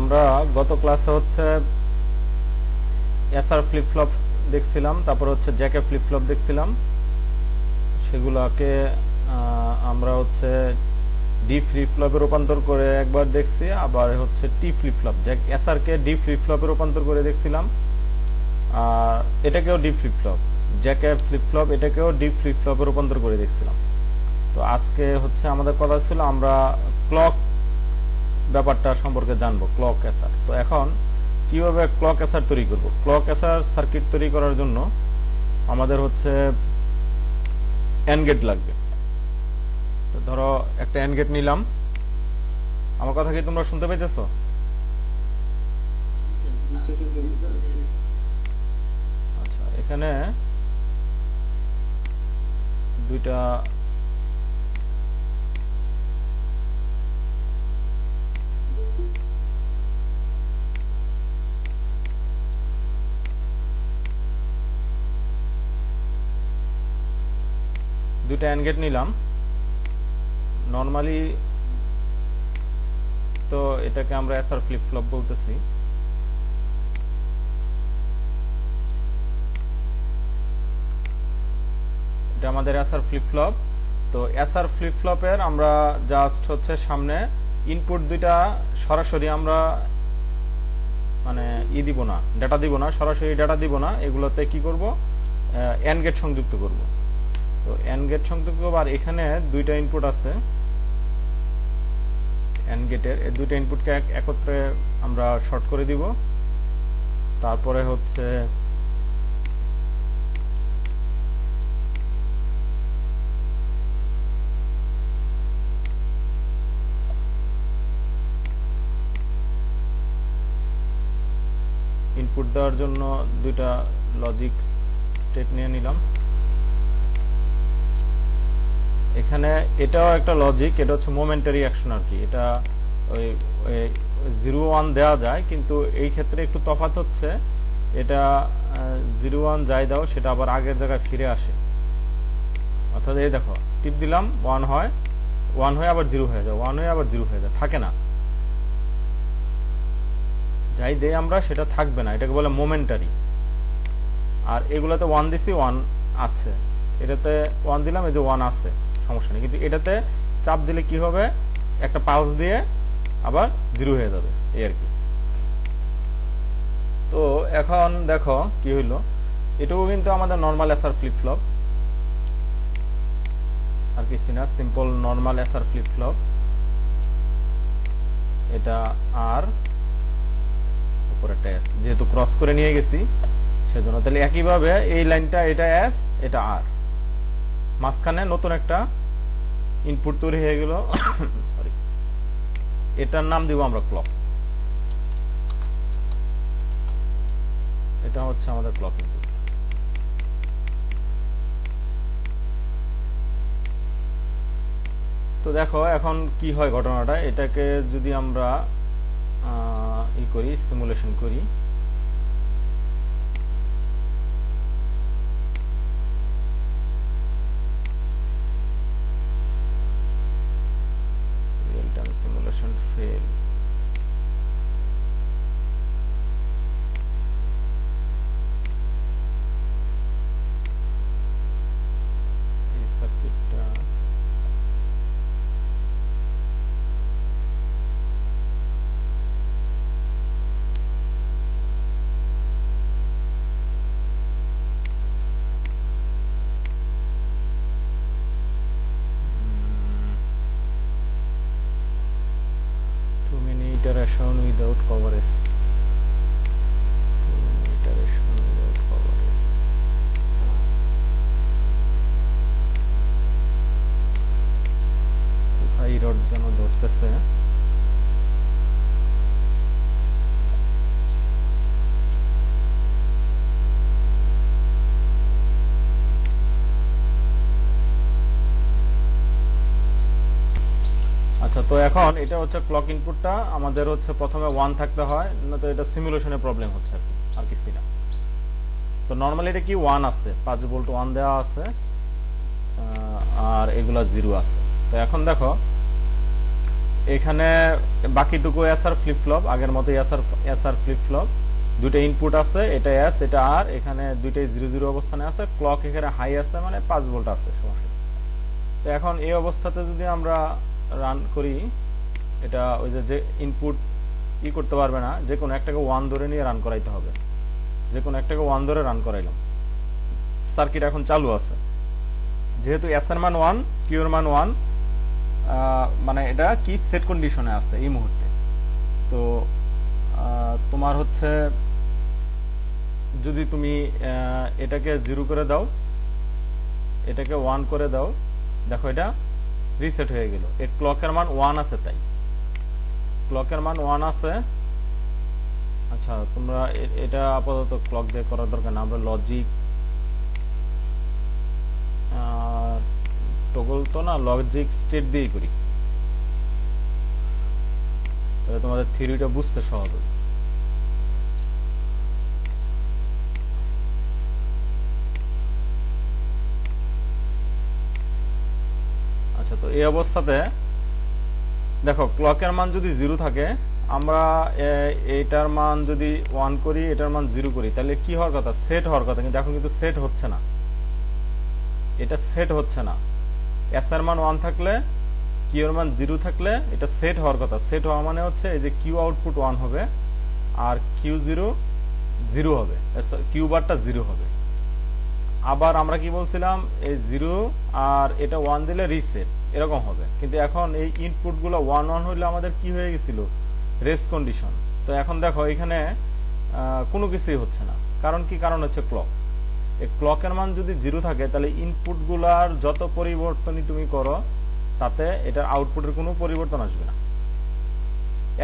আমরা গত ক্লাসে হচ্ছে এসআর ফ্লিপ ফ্লপ দেখছিলাম, তারপর হচ্ছে জ্যাকে ফ্লিপ ফ্লপ দেখছিলাম। সেগুলোকে আমরা হচ্ছে ডি ফ্লিপ ফ্লপে রূপান্তর করে একবার দেখছি, আবার হচ্ছে T flip flop JK SR কে ডি ফ্লিপ ফ্লপে রূপান্তর করে দেখছিলাম। আর এটাকেও ডি ফ্লিপ ফ্লপ, জ্যাকে ফ্লিপ ফ্লপ এটাকেও ডি ফ্লিপ ফ্লপে রূপান্তর করে দেখছিলাম। তো আজকে হচ্ছে আমাদের কথা ছিল আমরা ক্লক ব্যাপারটা সম্পর্কে জানবো, ক্লক এসআর। তো এখন কিভাবে ক্লক এসআর তৈরি করব? ক্লক এসআর সার্কিট তৈরি করার জন্য আমাদের হচ্ছে এন্ড গেট লাগবে। তো ধরো একটা এন্ড গেট নিলাম। আমার কথা কি তোমরা শুনতে পাইতেছো? আচ্ছা, এখানে দুইটা এন্ড গেট নিলাম। নরমালি তো এটাকে আমরা এসআর ফ্লিপ ফ্লপ বলতেছি। এটা আমাদের এসআর ফ্লিপ ফ্লপ। তো এসআর ফ্লিপ ফ্লপের আমরা জাস্ট হচ্ছে সামনে ইনপুট দুইটা সরাসরি আমরা মানে দিব না, ডাটা দিব না, সরাসরি ডাটা দিব না। এগুলোতে কি করব? এন্ড গেট সংযুক্ত করব। তো এন্ড গেট সংযুক্ত করব। আর এখানে দুইটা ইনপুট আছে এন্ড গেটের, এই দুইটা ইনপুটকে একত্রে আমরা শর্ট করে দিব। তারপরে হচ্ছে ইনপুট দেওয়ার জন্য দুইটা লজিক স্টেট নিয়ে নিলাম। এখানে এটাও একটা লজিক, এটা হচ্ছে মোমেন্টারি অ্যাকশন আর কি। এটা ওই 0-1 দেওয়া যায়, কিন্তু এই ক্ষেত্রে একটু তফাৎ হচ্ছে। এটা 0-1 যাই দাও সেটা আবার আগের জায়গায় ফিরে আসে। অর্থাৎ এই দেখো, টিপ দিলাম 1 হয়, 1 হয়ে আবার 0 হয়ে যায়, 1 হয়ে আবার 0 হয়ে যায়, থাকে না। যাই দেই আমরা সেটা থাকবে না, এটাকে বলে মোমেন্টারি। আর এগুলোতে 1 দিছি, 1 আছে। এটাতে 1 দিলাম, এই যে 1 আছে, সমস্যা নেই। কিন্তু এটাতে চাপ দিলে কি হবে? একটা পালস দিয়ে আবার 0 হয়ে যাবে, এই আর কি। তো এখন দেখো কি হইলো। এটাও কিন্তু আমাদের নর্মাল এসআর ফ্লিপ ফ্লপ, আর কিছু না, simple normal SR flip flop. এটা আর উপরে একটা এস, যেহেতু ক্রস করে নিয়ে গেছি সেজন্য। তাহলে একইভাবে এই লাইনটা, এটা এস, এটা আর, মাঝখানে নতুন একটা ইনপুট তৈরি হয়ে গেল। সরি, এটার নাম দিব আমরা ক্লক। এটা হচ্ছে আমাদের ক্লক ইনপুট। তো দেখো এখন কি হয় ঘটনাটা। এটাকে যদি আমরা ই করি, সিমুলেশন করি, রিয়েল টাইম সিমুলেশন ফেল। এই সার্কিটটা iteration without coverage. Iteration without coverage. কোথায় এরর যেন ধরতেছে। আচ্ছা, তো এখন এটা হচ্ছে ক্লক ইনপুটটা আমাদের হচ্ছে প্রথমে 1 থাকতে হয়, না তো এটা সিমুলেশনে প্রবলেম হচ্ছে আর কিছু না। তো নরমালি এটা কি 1 আছে, 5 ভোল্ট 1 দেওয়া আছে, আর এগুলা 0 আছে। তো এখন দেখো এখানে বাকিটুকু এসআর ফ্লিপ ফ্লপ, আগের মতোই এসআর এসআর ফ্লিপ ফ্লপ, দুটো ইনপুট আছে, এটা এস এটা আর, এখানে দুইটাই 0 0 অবস্থানে আছে, ক্লক এখানে হাই আছে মানে 5 ভোল্ট আছে, সমস্যা নেই। তো এখন এই অবস্থাতে যদি আমরা রান করি, এটা ওই যে ইনপুট ই করতে পারবে না, যে কোনো একটাকে 1 ধরে নিয়ে রান করাইতে হবে, যে কোনো একটাকে 1 ধরে রান করাইলাম, সার্কিট এখন চালু আছে। যেহেতু এস এর মান 1, কিউ এর মান 1, মানে এটা কি সেট কন্ডিশনে আছে এই মুহূর্তে। তো তোমার হচ্ছে যদি তুমি এটাকে 0 করে দাও, এটাকে 1 করে দাও, দেখো এটা রিসেট হয়ে গেল। এর ক্লকের মান 1 আছে, তাই ক্লকের মান 1 আছে। আচ্ছা, তোমরা এটা আপাতত ক্লক দিয়ে করার দরকার না, আমরা লজিক টগল তো না, লজিক স্টেট দিয়েই করি, তাহলে তোমাদের থিওরিটা বুঝতে সহজ হবে। আচ্ছা, তো এই অবস্থাতে দেখো ক্লকের মান যদি 0 থাকে, আমরা এটার মান যদি 1 করি, এটার মান 0 করি, তাহলে কি হওয়ার কথা? সেট হওয়ার কথা, কিন্তু এখন কিন্তু সেট হচ্ছে না, এটা সেট হচ্ছে না। এস এর মান 1 থাকলে, কিউ এর মান 0 থাকলে এটা সেট হওয়ার কথা। সেট হওয়া মানে হচ্ছে এই যে কিউ আউটপুট 1 হবে আর কিউ 0 0 হবে, কিউ বারটা 0 হবে। আবার আমরা কি বলছিলাম, এই 0 আর এটা 1 দিলে রিসেট এরকম হবে, কিন্তু এখন এই ইনপুট গুলো 1 1 হইলে আমাদের কি হয়ে গেছিল? Rest condition. তো এখন দেখো এখানে কোনো কিছুই হচ্ছে না, কারণ কি? কারণ হচ্ছে ক্লক। এই ক্লকের মান যদি 0 থাকে, তাহলে ইনপুট গুলার যত পরিবর্তনই তুমি করো, তাতে এটার আউটপুটের কোনো পরিবর্তন আসবে না।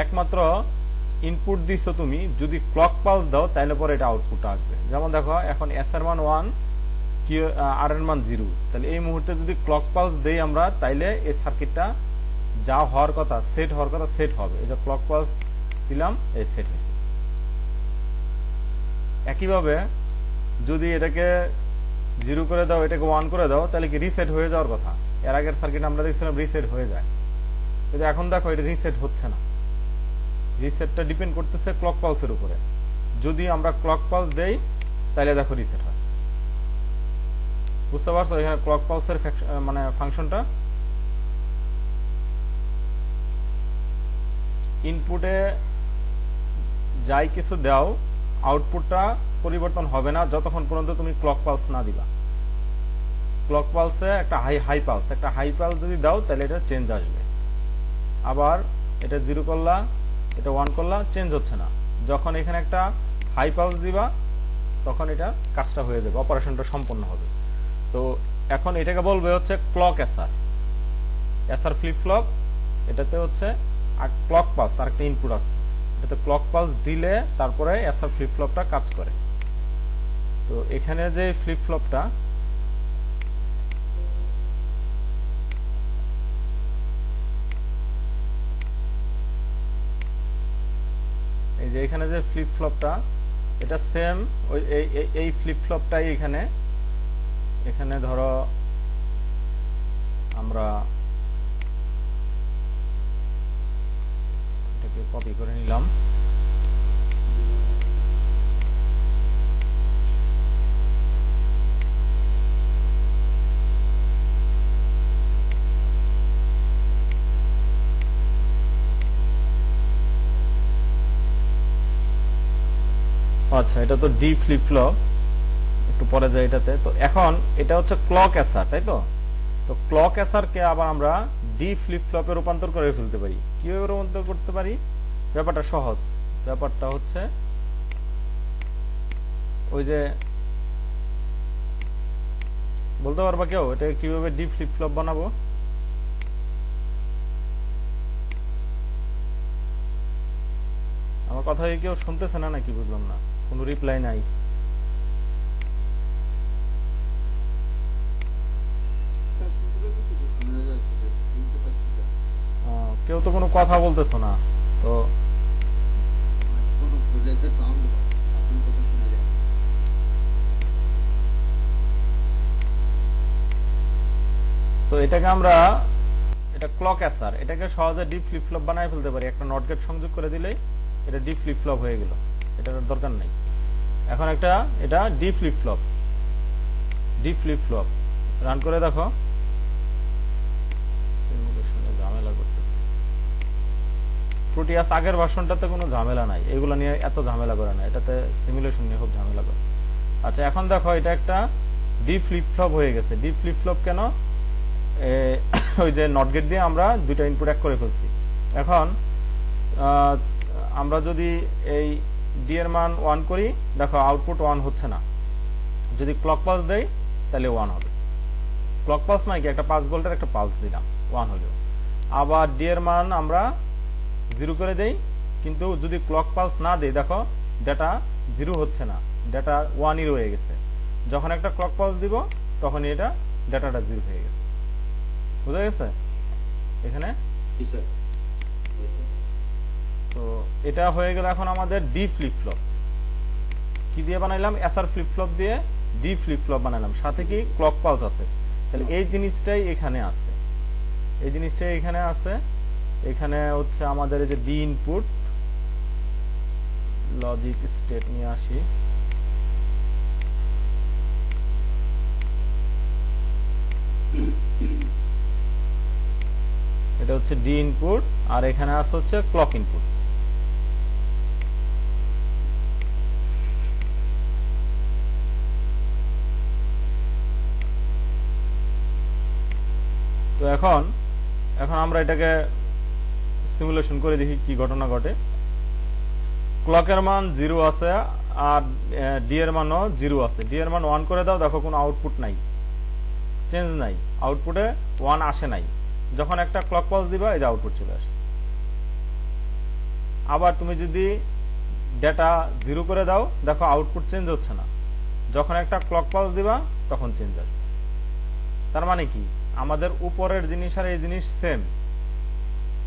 একমাত্র ইনপুট দিছো তুমি, যদি ক্লক পালস দাও তাহলে পরে এটা আউটপুটটা আসবে। যেমন দেখো এখন এস এর মান 1, কি আর এর মান 0, তাহলে এই মুহূর্তে যদি ক্লক পালস দেই আমরা, তাইলে এই সার্কিটটা যা হওয়ার কথা, সেট হওয়ার কথা, সেট হবে। এই যে ক্লক পালস দিলাম, এই সেট হয়েছে। একইভাবে যদি এটাকে 0 করে দাও, এটাকে 1 করে দাও, তাহলে কি রিসেট হয়ে যাওয়ার কথা? এর আগের সার্কিট আমরা দেখছিলাম রিসেট হয়ে যায়, কিন্তু এখন দেখো এটা রিসেট হচ্ছে না। রিসেটটা ডিপেন্ড করতেছে ক্লক পালসের উপরে। যদি আমরা ক্লক পালস দেই, তাহলে দেখো রিসেট হয়। বুঝতে পারছো এখানে ক্লক পালসের মানে ফাংশনটা? ইনপুটে যাই কিছু দাও, আউটপুটটা পরিবর্তন হবে না যতক্ষণ পর্যন্ত তুমি ক্লক পালস না দিবা। ক্লক পালসে একটা হাই পালস, একটা হাই পালস যদি দাও, তাহলে এটা চেঞ্জ আসবে। আবার এটা 0 করলা, এটা 1 করলা, চেঞ্জ হচ্ছে না। যখন এখানে একটা হাই পালস দিবা, তখন এটা কাজটা হয়ে যাবে, অপারেশনটা সম্পন্ন হবে। তো এখন এটাকে বলবে হচ্ছে clock SR, SR flip flop. এটাতে হচ্ছে আর ক্লক পালস, আর একটা ইনপুট আছে, এটাতে ক্লক পালস দিলে তারপরে এসআর ফ্লিপ ফ্লপটা কাজ করে। তো এখানে যে ফ্লিপ ফ্লপটা, এই যে এখানে যে ফ্লিপ ফ্লপটা, এটা সেম ওই এই ফ্লিপ ফ্লপটাই এখানে এখানে ধরো আমরা এটাকে কপি করে নিলাম। আচ্ছা, এটা তো ডি ফ্লিপ ফ্লপ, একটু পরে যাই এটাতে। তো এখন এটা হচ্ছে ক্লক এসআর, তাই তো? তো ক্লক এসআর কে আবার আমরা ডি ফ্লিপ ফ্লপে রূপান্তর করে ফেলতে পারি। কিভাবে রূপান্তর করতে পারি? ব্যাপারটা সহজ। ব্যাপারটা হচ্ছে ওই যে, বলতে পারবা কেউ এটা কিভাবে ডি ফ্লিপ ফ্লপ বানাবো? আমার কথা কেউ শুনতেছে না নাকি? বুঝলাম না, কোনো রিপ্লাই নাই। কেউ তো কোনো কথা বলতেছো না তো। তো এটাকে আমরা, এটা ক্লক এসআর, এটাকে সহজে ডি ফ্লিপ ফ্লপ বানায় ফেলতে পারি, একটা নট গেট সংযোগ করে দিলেই এটা ডি ফ্লিপ ফ্লপ হয়ে গেল, এটার দরকার নেই। এখন একটা এটা D flip flop, D flip flop run করে দেখো, ঝামেলা করতেছে প্রোটিয়াস। আগের ভার্সনটাতে কোনো ঝামেলা নাই, এগুলো নিয়ে এত ঝামেলা করে না, এটাতে সিমুলেশন নিয়ে খুব ঝামেলা করে। আচ্ছা এখন দেখো এটা একটা ডি ফ্লিপ ফ্লপ হয়ে গেছে। ডি ফ্লিপ ফ্লপ কেন? ওই যে নট গেট দিয়ে আমরা দুইটা ইনপুট এক করে ফেলছি। এখন আমরা যদি এই ডি এর মান 1 করি, দেখো আউটপুট 1 হচ্ছে না। যদি ক্লক পালস দেই তাহলে 1 হবে। ক্লক পালস মানে কি, একটা 5 ভোল্টের একটা পালস দিলাম, 1 হলো। আবার ডি এর মান আমরা 0 করে দেই, কিন্তু যদি ক্লক পালস না দেই, দেখো ডেটা 0 হচ্ছে না, ডেটা 1ই রয়ে গেছে। যখন একটা ক্লক পালস দিব তখনই এটা ডেটাটা 0 হয়ে গেছে। বুঝা গেছে এখানে? তো এটা হয়ে গেল এখন আমাদের ডি ফ্লিপ ফ্লপ। কি দিয়ে বানাইলাম? এসআর ফ্লিপ ফ্লপ দিয়ে ডি ফ্লিপ ফ্লপ বানাইলাম, সাথে কি ক্লক পালস আছে। তাহলে এই জিনিসটাই এখানে আছে, এই জিনিসটাই এখানে আছে। এখানে হচ্ছে আমাদের এই যে ডি ইনপুট লজিক স্টেট নিয়ে আসি। এটা হচ্ছে ডি ইনপুট, আর এখানে আছে হচ্ছে ক্লক ইনপুট। তো এখন আমরা এটাকে সিমুলেশন করে দেখি কি ঘটনা ঘটে। ক্লকের মান 0 আছে আর ডি এর মানও 0 আছে। ডি এর মান 1 করে দাও, দেখো কোনো আউটপুট নাই, চেঞ্জ নাই, আউটপুটে 1 আসে নাই। যখন একটা ক্লক পালস দিবা এই যে আউটপুট চলে আসছে। আবার তুমি যদি ডেটা 0 করে দাও, দেখো আউটপুট চেঞ্জ হচ্ছে না। যখন একটা ক্লক পালস দিবা তখন চেঞ্জ আসবে। তার মানে কি, আমাদের উপরের জিনিস আর এই জিনিস সেম।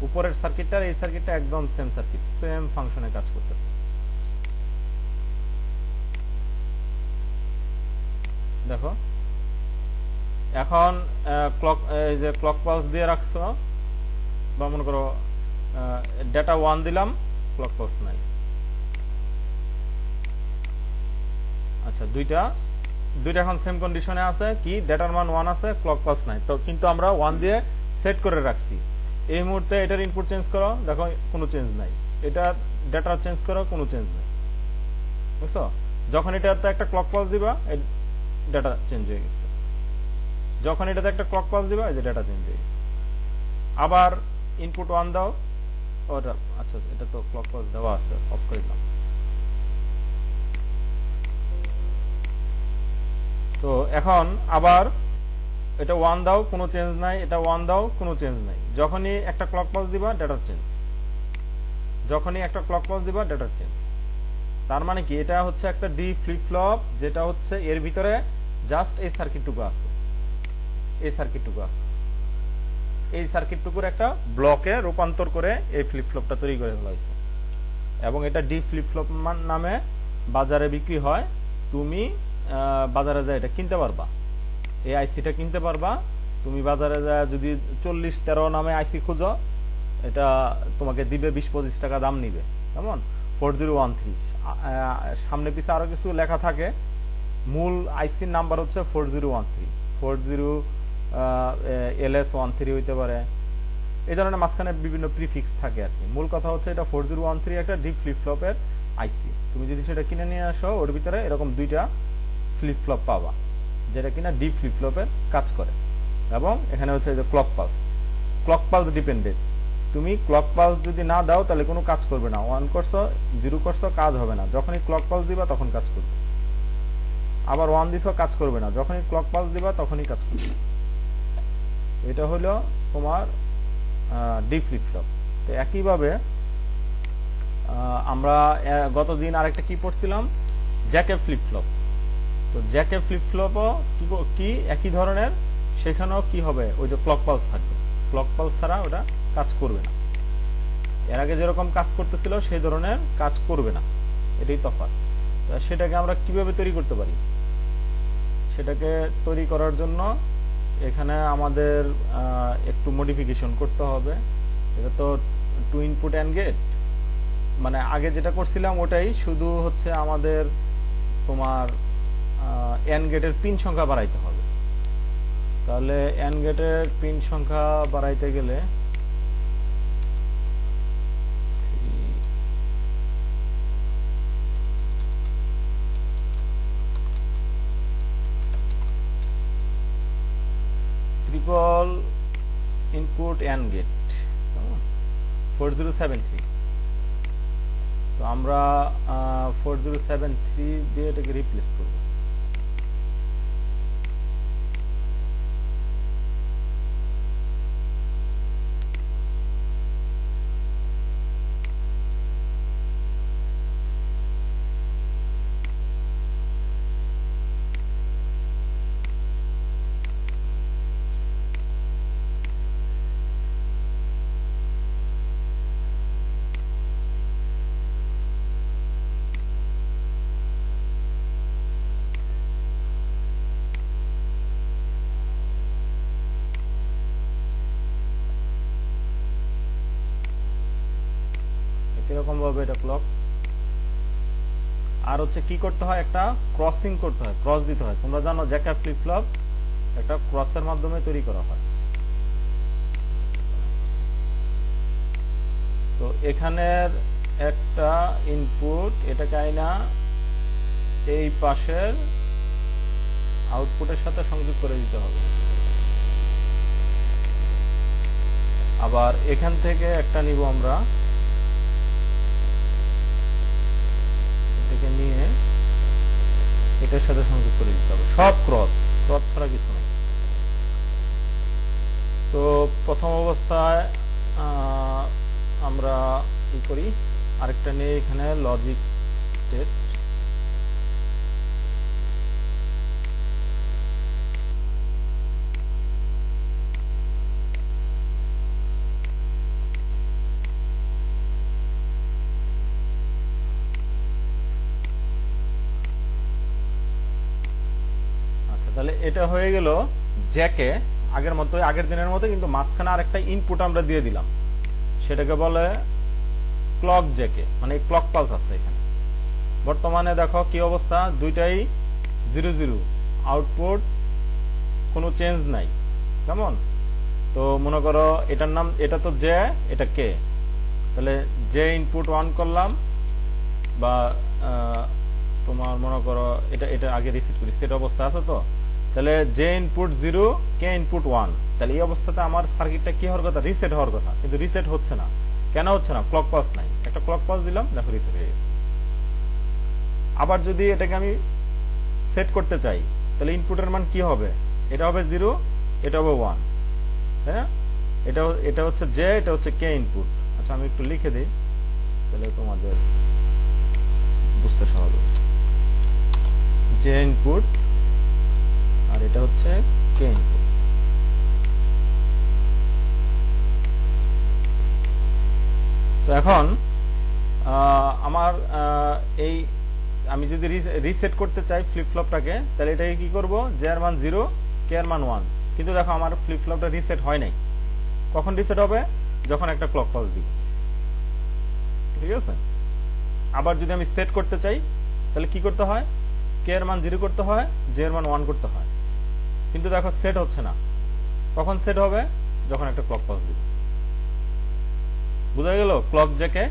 উপরের সার্কিটটা আর এই সার্কিটটা একদম সেম সার্কিট, সেম ফাংশনে কাজ করতেছে। দেখো এখন ক্লক, এই যে ক্লক পালস দিয়ে রাখছো, বা মনে করো ডেটা 1 দিলাম, ক্লক পালস নাই। আচ্ছা দুইটা এখন সেম কন্ডিশনে আছে, কি ডেটার মান 1 আছে, ক্লক পালস নাই। তো কিন্তু আমরা 1 দিয়ে সেট করে রাখছি। এই মুহূর্তে এটার ইনপুট চেঞ্জ করো, দেখো কোনো চেঞ্জ নাই। এটা ডেটা চেঞ্জ করো, কোনো চেঞ্জ নাই। বুঝছো? যখন এটাতে একটা ক্লক পালস দিবা, ডেটা চেঞ্জ হয়ে গেছে। যখন এটাতে একটা ক্লক পালস দিবা, এই যে ডেটা চেঞ্জ হয়ে গেছে। আবার ইনপুট 1 দাও, ওটা আচ্ছা এটা তো ক্লক পালস দেওয়া আছে, অফ করে দিলাম। তো এখন আবার এটা 1 দাও, কোনো চেঞ্জ নাই, এটা 1 দাও, কোনো চেঞ্জ নাই। যখনই একটা ক্লক পালস দিবা, ডেটা চেঞ্জ। যখনই একটা ক্লক পালস দিবা, ডেটা চেঞ্জ। তার মানে কি, এটা হচ্ছে একটা ডি ফ্লিপ ফ্লপ, যেটা হচ্ছে এর ভিতরে জাস্ট এই সার্কিটটুকু আছে, এই সার্কিটটুকু আছে। এই সার্কিটটুকুর একটা ব্লকে রূপান্তর করে এই ফ্লিপ ফ্লপটা তৈরি করে ফেলা হয়েছে, এবং এটা ডি ফ্লিপ ফ্লপ নামে বাজারে বিক্রি হয়। তুমি বাজারে যায় এটা কিনতে পারবা, এই আইসিটা কিনতে পারবা। তুমি বাজারে যায় যদি 4013 নামে আইসি খুঁজো, এটা তোমাকে দিবে 20-25 টাকা দাম নিবে। কেমন? 4013 সামনে পিছে আরো কিছু লেখা থাকে। মূল আইসির নাম্বার হচ্ছে 4013, 40 LS13 হইতে পারে, এই ধরনের মাঝখানে বিভিন্ন প্রিফিক্স থাকে আর কি। মূল কথা হচ্ছে এটা 4013 একটা ডিপ ফ্লিপ ফ্লপের আইসি। তুমি যদি সেটা কিনে নিয়ে আসো, ওর ভিতরে এরকম দুইটা ফ্লিপ ফ্লপ পাবা, যেটা কিনা ডিপ ফ্লিপ ফ্লপের কাজ করে। এবং এখানে হচ্ছে যে clock pulse, clock pulse dependent. তুমি ক্লক পালস যদি না দাও তাহলে কোনো কাজ করবে না। 1 করছো, 0 করছো, কাজ হবে না। যখনই ক্লক পালস দিবা তখন কাজ করবে। আবার 1 দিছো, কাজ করবে না। যখনই ক্লক পালস দিবা তখনই কাজ করবে। এটা হলো তোমার ডি ফ্লিপ ফ্লপ। তো একইভাবে আমরা গতদিন আরেকটা কি পড়ছিলাম, জ্যাকে ফ্লিপ ফ্লপ। তো জ্যাকে ফ্লিপ ফ্লপও কি একই ধরনের, সেখানেও কি হবে, ওই যে ক্লক পালস থাকবে। ক্লক পালস ছাড়া ওটা কাজ করবে না। এর আগে যেরকম কাজ করতেছিল সেই ধরনের কাজ করবে না, এটাই তফাৎ। সেটাকে আমরা কিভাবে তৈরি করতে পারি? সেটাকে তৈরি করার জন্য এখানে আমাদের একটু মডিফিকেশন করতে হবে। এটা তো টু ইনপুট অ্যান্ড গেট, মানে আগে যেটা করছিলাম ওটাই, শুধু হচ্ছে আমাদের তোমার অ্যান্ড গেটের পিন সংখ্যা বাড়াইতে হবে। তাহলে অ্যান্ড গেটের পিন সংখ্যা বাড়াইতে গেলে ট্রিপল ইনপুট অ্যান্ড গেট 4073। তো আমরা 4073 দিয়ে এটাকে রিপ্লেস করব। এরকম ভাবে এটা ক্লক। আর হচ্ছে কি করতে হয়, একটা ক্রসিং করতে হয়, ক্রস দিতে হয়। তোমরা জানো জ্যাকব ফ্লিপ ফ্লপ একটা ক্রসের মাধ্যমে তৈরি করা হয়। তো এখানের একটা ইনপুট এটাকে আইনা এই পাশের আউটপুটের সাথে সংযোগ করে দিতে হবে। আবার এখান থেকে একটা নিব আমরা, এটাকে নিয়ে এটার সাথে সংযোগ করে দিতে হবে। সব ক্রস, ক্রস ছাড়া কিছু নেই। তো প্রথম অবস্থায় আমরা কি করি, আরেকটা নিয়ে এখানে লজিক স্টেট, তাহলে এটা হয়ে গেল জ্যাকে আগের মতো, আগের দিনের মতো, কিন্তু মাঝখানে আরেকটা ইনপুট আমরা দিয়ে দিলাম, সেটাকে বলে ক্লক জ্যাকে, মানে ক্লক পালস আছে এখানে। বর্তমানে দেখো কি অবস্থা, দুইটাই 00, আউটপুট কোনো চেঞ্জ নাই। কেমন? তো মনে করো এটার নাম, এটা তো জে, এটা কে, তাহলে জে ইনপুট 1 করলাম, বা তোমার মনে করো এটা আগে রিসেট করি, সেট অবস্থা আছে। তো তাহলে জে ইনপুট 0, কে ইনপুট 1, তাহলে এই অবস্থাতে আমার সার্কিটটা কি হওয়ার কথা, রিসেট হওয়ার কথা, কিন্তু রিসেট হচ্ছে না। কেন হচ্ছে না? ক্লক পালস নাই। একটা ক্লক পালস দিলাম, দেখো রিসেট হয়ে গেছে। আবার যদি এটাকে আমি সেট করতে চাই, তাহলে ইনপুটের মান কি হবে, এটা হবে 0, এটা হবে 1, তাই না? এটা হচ্ছে জে, এটা হচ্ছে কে ইনপুট। আচ্ছা আমি একটু লিখে দিই, তাহলে তোমাদের বুঝতে সহজ হবে। জে ইনপুট আর এটা হচ্ছে কে ইনপুট। তো এখন আমার এই আমি যদি রিসেট করতে চাই ফ্লিপ ফ্লপটাকে, তাহলে এটাকে কি করব, জে এর মান 0, কে এর মান 1। কিন্তু দেখো আমার ফ্লিপ ফ্লপটা রিসেট হয় নাই। কখন রিসেট হবে? যখন একটা ক্লক পালস দিব। ঠিক আছে? আবার যদি আমি সেট করতে চাই, তাহলে কি করতে হয়, কে এর মান 0 করতে হয়, জে এর মান 1 করতে হয়। কিন্তু দেখো সেট হচ্ছে না। কখন সেট হবে? যখন একটা ক্লক পালস দিব। বোঝা গেল? ক্লক জ্যাকে,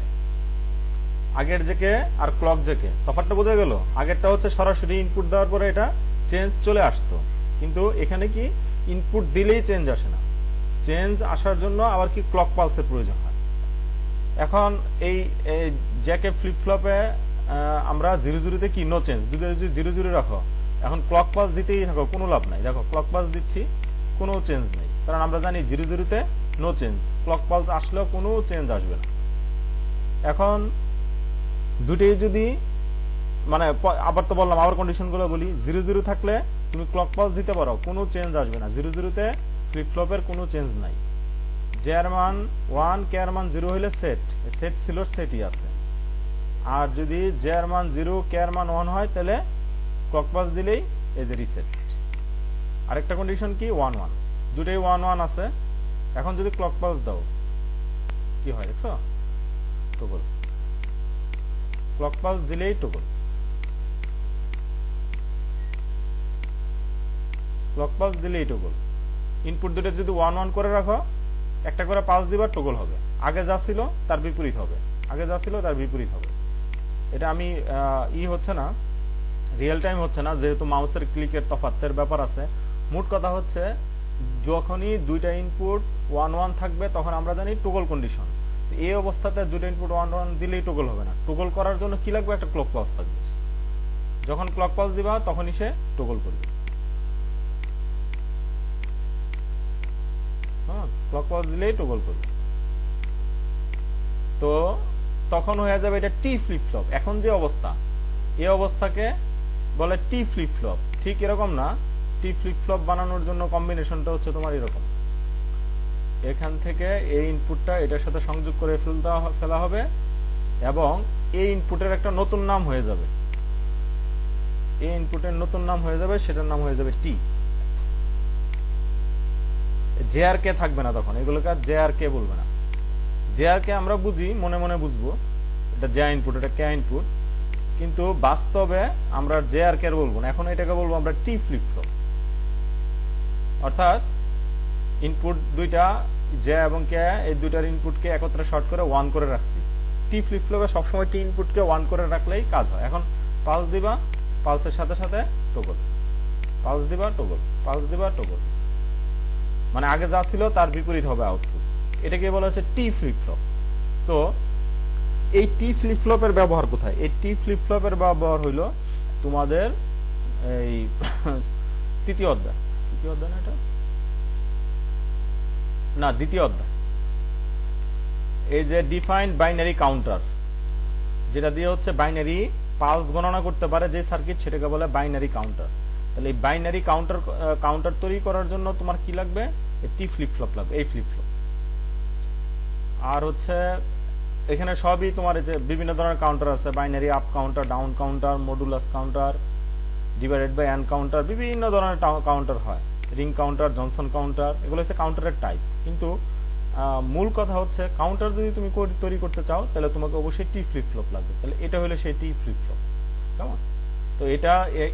আগের জ্যাকে আর ক্লক জ্যাকে তফাৎটা বোঝা গেল? আগেরটা হচ্ছে সরাসরি ইনপুট দেওয়ার পরে এটা চেঞ্জ চলে আসতো, কিন্তু এখানে কি ইনপুট দিলেই চেঞ্জ আসে না। চেঞ্জ আসার জন্য আবার কি ক্লক পালসের প্রয়োজন হয়। এখন এই জ্যাকে ফ্লিপ ফ্লপে আমরা 00 কি নো চেঞ্জ, যদি 00 রাখো, এখন ক্লক পালস দিতেই থাকো, কোনো লাভ নাই। দেখো ক্লক পালস দিচ্ছি, কোনো চেঞ্জ নেই, কারণ আমরা জানি 00 নো চেঞ্জ, ক্লক পালস আসলেও কোনো চেঞ্জ আসবে না। এখন দুটোই যদি মানে আবার তো বললাম, আবার কন্ডিশনগুলো বলি, 00 থাকলে তুমি ক্লক পালস দিতে পারো, কোনো চেঞ্জ আসবে না। 00 ফ্লিপ ফ্লপের কোনো চেঞ্জ নাই। জে এর মান 1, কে এর মান 0 হইলে সেট, সেট ছিল, সেটই আছে। আর যদি জে এর মান 0, কে এর মান 1 হয়, তাহলে ক্লক পালস দিলেই এই যে রিসেট। আরেকটা কন্ডিশন কি, 1 1। দুটোই 1 1 আছে। এখন যদি ক্লক পালস দাও কি হয় দেখছো, টগল। ক্লক পালস দিলেই টগল, ক্লক পালস দিলেই টগল। ইনপুট দুটো যদি 1 1 করে রাখো, একটা করে পালস দিবা, টগল হবে। আগে যা ছিল তার বিপরীত হবে, আগে যা ছিল তার বিপরীত হবে। এটা আমি হচ্ছে না, রিয়েল টাইম হচ্ছে না, যেহেতু মাউসের ক্লিকের তফাতের ব্যাপার আছে। মোট কথা হচ্ছে যখনই দুইটা ইনপুট 1 1 থাকবে তখন আমরা জানি টগল কন্ডিশন। এই অবস্থাতে দুইটা ইনপুট 1 1 দিলেই টগল হবে না। টগল করার জন্য কি লাগবে, একটা ক্লক পালস থাকবে। যখন ক্লক পালস দিবা তখনই সে টগল করবে। হ্যাঁ, ক্লক পালস দিলেই টগল করবে। তো তখন হয়ে যাবে এটা টি ফ্লিপ ফ্লপ। এখন যে অবস্থা, এই অবস্থাকে বলে টি ফ্লিপ ফ্লপ। ঠিক এরকম না, টি ফ্লিপ ফ্লপ বানানোর জন্য কম্বিনেশনটা হচ্ছে তোমার এরকম। এখান থেকে এই ইনপুটটা এটার সাথে সংযোগ করে ফেলা হবে এবং এই ইনপুটের একটা নতুন নাম হয়ে যাবে। এই ইনপুটের নতুন নাম হয়ে যাবে, সেটার নাম হয়ে যাবে টি। জে আর কে থাকবে না তখন, এগুলোকে আর জে আর কে বলবে না। জে আর কে আমরা বুঝি, মনে মনে বুঝবো এটা জে ইনপুট, এটা কে ইনপুট, কিন্তু বাস্তবে আমরা জে আর কে বলবো না। এখন এটাকে বলবো আমরা টি ফ্লিপ ফ্লপ। অর্থাৎ ইনপুট দুইটা জে এবং কে, এই দুইটার ইনপুটকে একত্রে শর্ট করে 1 করে রাখছি। টি ফ্লিপ ফ্লপে সবসময় টি ইনপুটকে 1 করে রাখলেই কাজ হয়। এখন পালস দিবা, পালসের সাথে সাথে টগল, পালস দিবা টগল, পালস দিবা টগল, মানে আগে যা ছিল তার বিপরীত হবে আউটপুট। এটাকে বলা হচ্ছে টি ফ্লিপ ফ্লপ। তো এই টি ফ্লিপ ফ্লপের ব্যবহার কোথায়? এই টি ফ্লিপ ফ্লপের ব্যবহার হইল তোমাদের এই তৃতীয় অধ্যায়, তৃতীয় অধ্যায় না, এটা না দ্বিতীয় অধ্যায়। এই যে ডিফাইন্ড বাইনারি কাউন্টার, যেটা দিয়ে হচ্ছে বাইনারি পালস গণনা করতে পারে যে সার্কিট, সেটাকে বলে বাইনারি কাউন্টার। তাহলে এই বাইনারি কাউন্টার তৈরি করার জন্য তোমার কি লাগবে, এই টি ফ্লিপ ফ্লপ লাগবে, এই ফ্লিপ ফ্লপ। আর হচ্ছে এখানে সবই তোমার এই যে বিভিন্ন ধরনের কাউন্টার আছে, binary up counter, down counter, modulus counter, divided by N counter, বিভিন্ন ধরনের কাউন্টার হয়, রিং কাউন্টার, জনসন কাউন্টার, এগুলো হচ্ছে কাউন্টারের টাইপ। কিন্তু মূল কথা হচ্ছে কাউন্টার যদি তুমি তৈরি করতে চাও তাহলে তোমাকে অবশ্যই টি ফ্লিপ ফ্লপ লাগবে। তাহলে এটা হলো সেই টি ফ্লিপ ফ্লপ, কেমন? তো এটা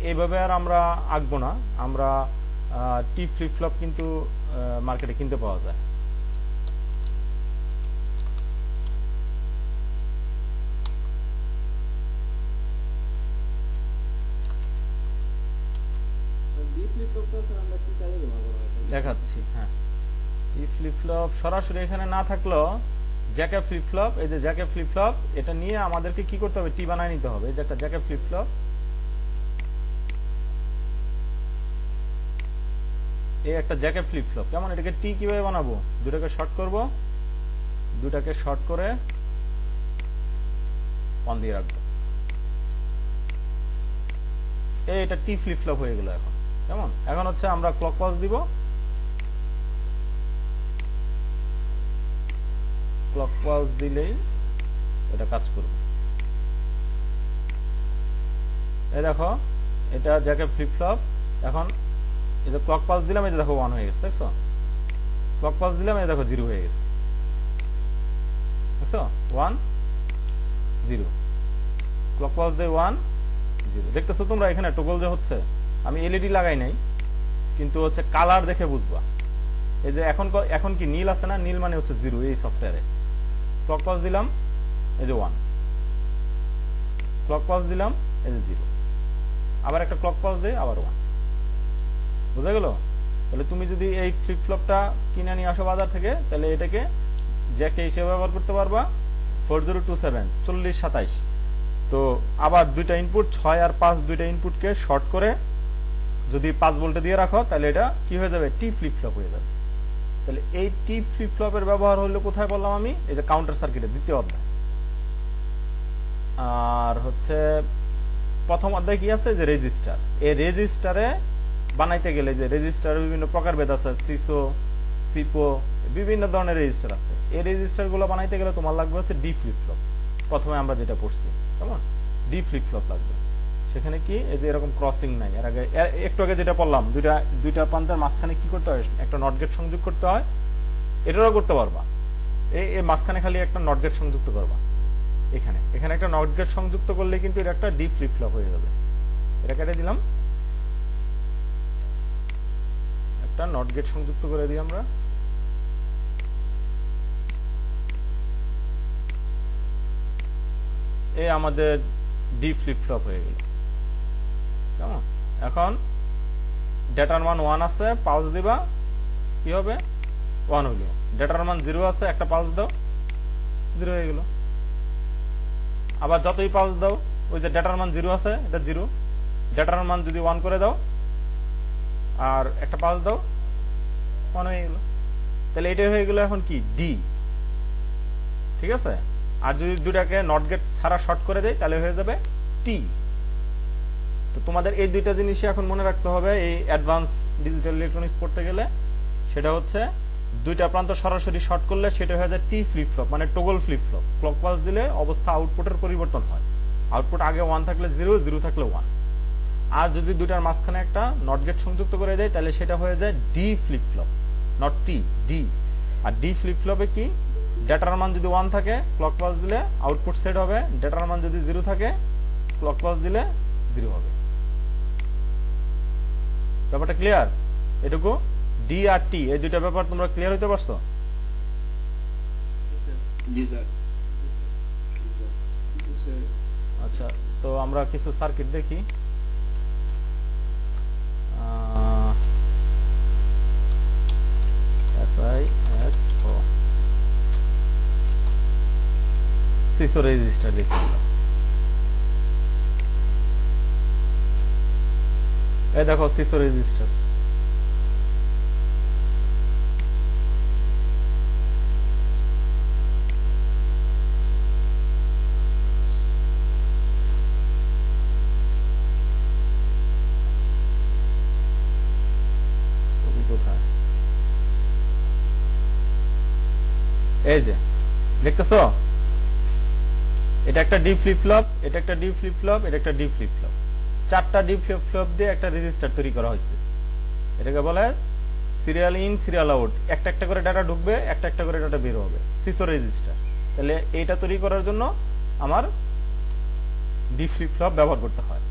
এইভাবে আর আমরা আঁকবো না, আমরা টি ফ্লিপ ফ্লপ কিন্তু মার্কেটে কিনতে পাওয়া যায়। দেখাচ্ছি, হ্যাঁ। টি ফ্লিপ ফ্লপ সরাসরি এখানে না থাকলেও জ্যাকে ফ্লিপ ফ্লপ, এই যে জ্যাকে ফ্লিপ ফ্লপ, এটা নিয়ে আমাদেরকে কি করতে হবে, টি বানায় নিতে হবে। এই যে একটা জ্যাকে ফ্লিপ ফ্লপ, এই একটা জ্যাকে ফ্লিপ ফ্লপ, কেমন? এটাকে টি কিভাবে বানাবো, দুটাকে শর্ট করব, দুটাকে শর্ট করে অন দিয়ে রাখবো, এই এটা টি ফ্লিপ ফ্লপ হয়ে গেল। এখন কেমন? এখন হচ্ছে আমরা ক্লক পালস দিব, ক্লক পালস দিলেই এটা কাজ করবে। এই দেখো এটা জ্যাকে ফ্লিপ ফ্লপ। এখন এই যে ক্লক পালস দিলাম, এই যে দেখো 1 হয়ে গেছে, দেখছো? ক্লক পালস দিলাম, এই দেখো 0 হয়ে গেছে, দেখছো? 1 0, ক্লক পালস দিয়ে 1 0। দেখতেছো তোমরা এখানে টগল যে হচ্ছে, আমি এলইডি লাগাই নাই, কিন্তু হচ্ছে কালার দেখে বুঝবা। এই যে এখন কি নীল আছে না, নীল মানে হচ্ছে 0 এই সফটওয়্যারে। ক্লক পালস দিলাম, এই যে 1, ক্লক পালস দিলাম, এই যে 0, আবার একটা ক্লক পালস দিয়ে আবার 1, বুঝা গেল? তাহলে তুমি যদি এই ফ্লিপ ফ্লপটা কিনে নিয়ে আসো বাজার থেকে, তাহলে এটাকে জ্যাকে হিসেবে ব্যবহার করতে পারবা। 4027 40 27। তো আবার দুইটা ইনপুট 6 আর 5 দুইটা ইনপুটকে শর্ট করে যদি 5 ভোল্টে দিয়ে রাখো, তাহলে এটা কি হয়ে যাবে, টি ফ্লিপ ফ্লপ হয়ে যাবে। তাহলে এই টি ফ্লিপ ফ্লপের ব্যবহার হলো কোথায় বললাম আমি, এই যে কাউন্টার সার্কিটের দ্বিতীয় অধ্যায়। আর হচ্ছে প্রথম অধ্যায় কি আছে, যে রেজিস্টার। এই রেজিস্টারে বানাইতে গেলে যে রেজিস্টার বিভিন্ন প্রকারভেদ আছে, সিসো, সিপো, বিভিন্ন ধরনের রেজিস্টার আছে। এই রেজিস্টার গুলো বানাইতে গেলে তোমার লাগবে হচ্ছে ডি ফ্লিপ ফ্লপ। প্রথমে আমরা যেটা পড়ছি, কেমন? ডি ফ্লিপ ফ্লপ লাগবে। সেখানে কি এই যে এরকম ক্রসিং নাই। এর আগে একটু আগে যেটা বললাম, দুইটা প্রান্তের মাঝখানে কি করতে হয়, একটা নট গেট সংযোগ করতে হয়। এটাও করতে পারবা, এই মাঝখানে খালি একটা নট গেট সংযুক্ত করবা। এখানে একটা নট গেট সংযুক্ত করলে কিন্তু এটা একটা ডি ফ্লিপ ফ্লপ হয়ে যাবে। এটা কেটে দিলাম, একটা নট গেট সংযুক্ত করে দিই আমরা। এই আমাদের ডি ফ্লিপ ফ্লপ হয়ে গেল। কেমন? এখন ডেটার মান 1 আছে, পালস দিবা, কি হবে 1 হইল। ডেটার মান 0 আছে, একটা পালস দাও, 0 হয়ে গেল। আবার যতই পালস দাও, ওই যে ডেটার মান 0 আছে, এটা 0। ডেটার মান যদি 1 করে দাও আর একটা পালস দাও, 1 হয়ে গেল। তাহলে এটাই হয়ে গেল এখন কি ডি। ঠিক আছে? আর যদি দুটাকে নট গেট ছাড়া শর্ট করে দেয় তাহলে হয়ে যাবে টি। তো তোমাদের এই দুইটা জিনিসই এখন মনে রাখতে হবে এই অ্যাডভান্স ডিজিটাল ইলেকট্রনিক্স পড়তে গেলে। সেটা হচ্ছে দুইটা প্রান্ত সরাসরি শর্ট করলে সেটা হয়ে যায় টি ফ্লিপ ফ্লপ, মানে toggle flip flop. Clock pulse দিলে অবস্থা আউটপুটের পরিবর্তন হয়। আউটপুট আগে 1 থাকলে 0, 0 থাকলে 1। আর যদি দুইটার মাঝখানে একটা নট গেট সংযুক্ত করে দেয় তাহলে সেটা হয়ে যায় D flip flop, not T, D. আর ডি ফ্লিপ ফ্লপে কি, ডেটার মান যদি 1 থাকে ক্লক পালস দিলে আউটপুট সেট হবে, ডেটার মান যদি 0 থাকে ক্লক পালস দিলে 0 হবে। ব্যাপারটা ক্লিয়ার? এটুকু ডি আর টি এই দুইটা ব্যাপার তোমরা ক্লিয়ার হইতে পারছো? আচ্ছা, তো আমরা কিছু সার্কিট দেখি। সিসো রেজিস্টার দেখি। এই দেখো সিসো রেজিস্টার। এই যে দেখতেছো, এটা একটা ডি ফ্লিপ ফ্লপ, এটা একটা ডি ফ্লিপ ফ্লপ, এটা একটা ডি ফ্লিপ ফ্লপ। 4টা ডি ফ্লিপ ফ্লপ দিয়ে একটা রেজিস্টার তৈরি করা হয়েছে। এটাকে বলে সিরিয়াল ইন সিরিয়াল আউট। একটা একটা করে ডাটা ঢুকবে, একটা একটা করে ডাটা বের হবে, সিসো রেজিস্টার। তাহলে এইটা তৈরি করার জন্য আমার ডি ফ্লিপ ফ্লপ ব্যবহার করতে হয়।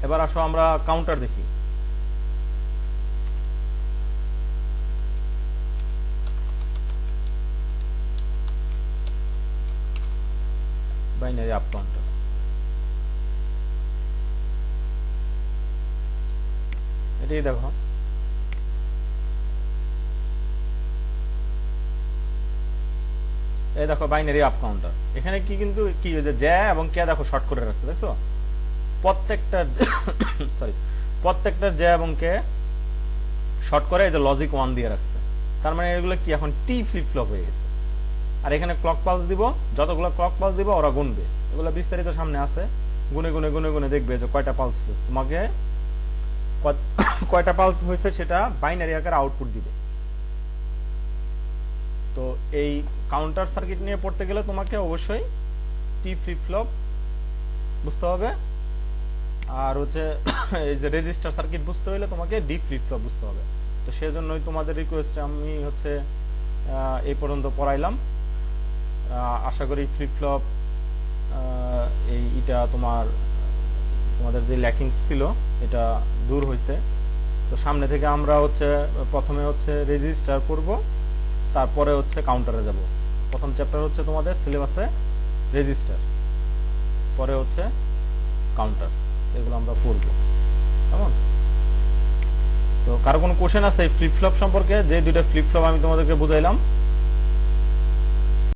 এবার আসো আমরা কাউন্টার দেখি। Binary up counter. এটাই দেখো, এই দেখো বাইনারি আপ কাউন্টার। এখানে কি কিন্তু কি হয়েছে, জ্যা এবং কে দেখো শর্ট করে রাখছে, দেখছো? প্রত্যেকটা সরি, প্রত্যেকটা জ্যা এবং কে শর্ট করে এই যে লজিক 1 দিয়ে রাখছে। তার মানে এগুলো কি এখন টি ফ্লিপ ফ্লপ হয়ে গেছে। আর এখানে ক্লক পালস দিব, যতগুলো ক্লক পালস দিব ওরা গুনবে। এগুলো বিস্তারিত সামনে আছে, গুনে গুনে গুনে গুনে দেখবে যে কয়টা পালস, তোমাকে কয়টা পালস হয়েছে সেটা বাইনারি আকারে আউটপুট দিবে। তো এই কাউন্টার সার্কিট নিয়ে পড়তে গেলে তোমাকে অবশ্যই টি ফ্লিপ ফ্লপ বুঝতে হবে। আর হচ্ছে এই যে রেজিস্টার সার্কিট বুঝতে হলে তোমাকে ডি ফ্লিপ ফ্লপ বুঝতে হবে। তো সেজন্যই তোমাদের রিকোয়েস্টে আমি হচ্ছে এই পর্যন্ত পড়াইলাম। আশা করি ফ্লিপ ফ্লপ এটা তোমাদের যে ল্যাকিংস ছিল এটা দূর হয়েছে। তো সামনে থেকে আমরা হচ্ছে প্রথমে হচ্ছে রেজিস্টার করব, তারপরে হচ্ছে কাউন্টারে যাব। প্রথম চ্যাপ্টার হচ্ছে তোমাদের সিলেবাসে রেজিস্টার, পরে হচ্ছে কাউন্টার, এগুলো আমরা পড়ব। কেমন? তো কারো কোনো কোশ্চেন আছে এই ফ্লিপ ফ্লপ সম্পর্কে? যে দুইটা ফ্লিপ ফ্লপ আমি তোমাদেরকে বুঝাইলাম